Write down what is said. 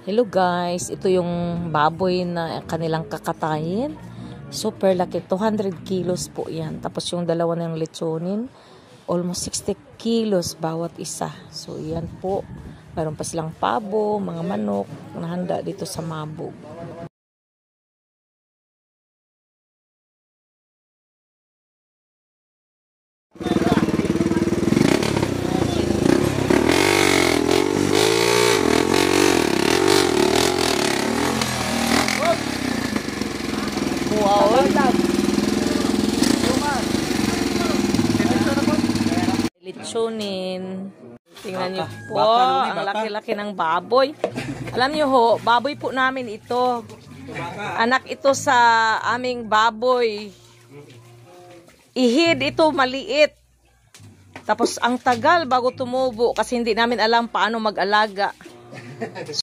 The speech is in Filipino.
Hello guys, ito yung baboy na kanilang kakatayin. Super laki, 200 kilos po yan. Tapos yung dalawa ng lechonin, almost 60 kilos bawat isa. So yan po, mayroon pa silang pabo, mga manok na handa dito sa Mabog. Wow. Lechonin. Tingnan niyo po, ang laki-laki ng baboy. Alam niyo ho, baboy po namin ito. Anak ito sa aming baboy. Ihid ito, maliit. Tapos ang tagal bago tumubo kasi hindi namin alam paano mag-alaga.